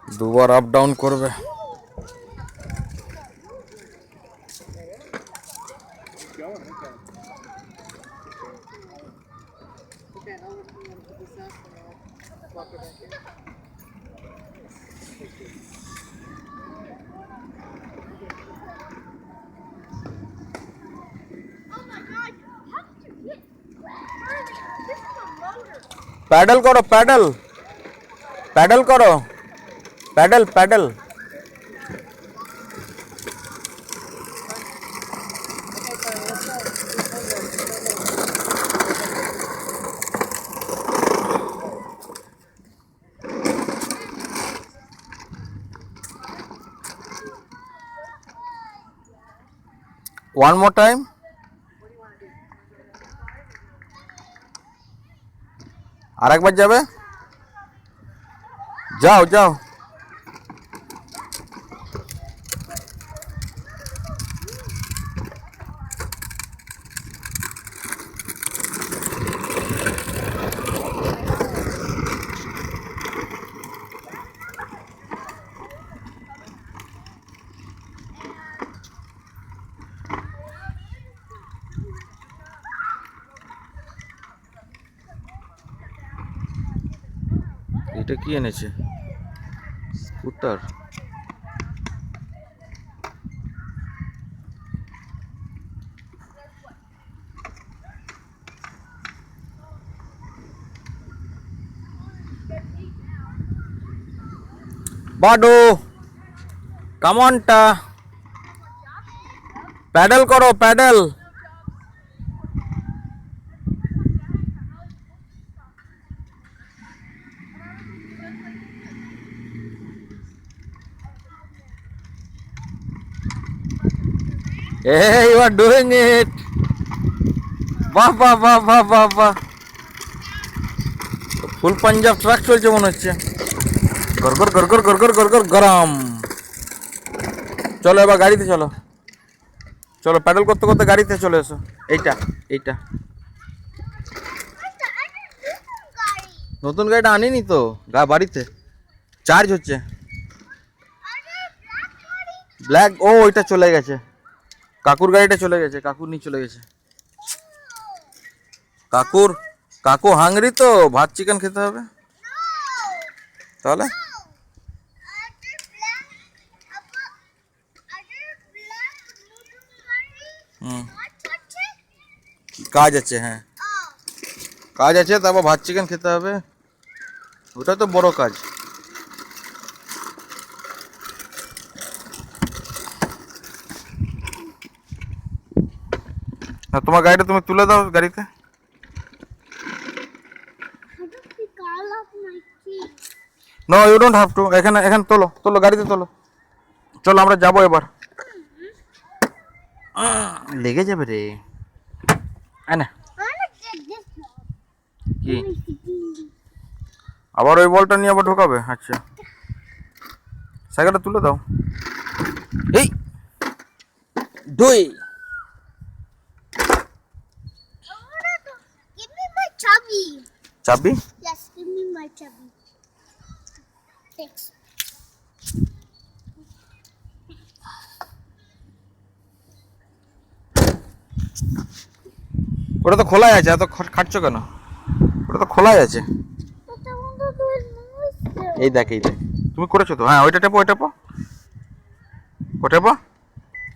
দুবার up down করবে। Paddle करो, पैडल पैडल करो, paddle paddle. One more time. আর একবার যাবে, যাও যাও। এটা কি এনেছে? স্কুটার। বাডু কাম অনটা, প্যাডেল করো, paddle. Hey, you are doing it. বাহ বাহ বাহ বাহ বাহ বাহ। ফুল পাঞ্জাব ট্রাক চলছে মনে হচ্ছে। গরগর গরগর গরগর গরগর গরম। চলো এবার গাড়িতে চলো, চলো প্যাডেল করতে করতে গাড়িতে চলে এসো। এইটা এইটা নতুন গাড়িটা আনিনি তো, বাড়িতে চার্জ হচ্ছে। ব্ল্যাক, ও ওইটা চলে গেছে, কাকুর গাড়িটা চলে গেছে, কাকুর নিয়ে চলে গেছে। কাকুর, কাকু হাংরি তো, ভাত চিকেন খেতে হবে। তাহলে কাজ আছে, হ্যাঁ কাজ আছে, তারপর ভাত চিকেন খেতে হবে, ওটা তো বড় কাজ। তোমার গাড়িটা তুমি তুলে দাও গাড়িতে। No you don't have to. এখানে এখানে তোলো, তোলো গাড়িতে তোলো। চলো আমরা যাবো এবার। লেগে যাবে রে। না কি আবার ওই বলটা নিয়ে আবার ঢোকাবে? আচ্ছা সাইকেলটা তুলে দাও। এই দুই চাবি। Yes, give me my chubby. Thanks. ওটা তো খোলাই আছে, এত খাটছো কেন? ওটা তো খোলাই আছে। এই দেখ, এই দেখ, তুমি করেছো তো। হ্যাঁ ওইটা টেপো, ওইটা টেপো, ওটা টেপো।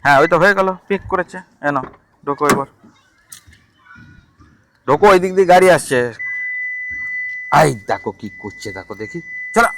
হ্যাঁ ওই তো হয়ে গেল, পিক করেছে। এনো ঢোকো এবার, ঢোকো। ওই দিক দিয়ে গাড়ি আসছে। আই দেখো কি করছে, দেখো দেখি, চলো।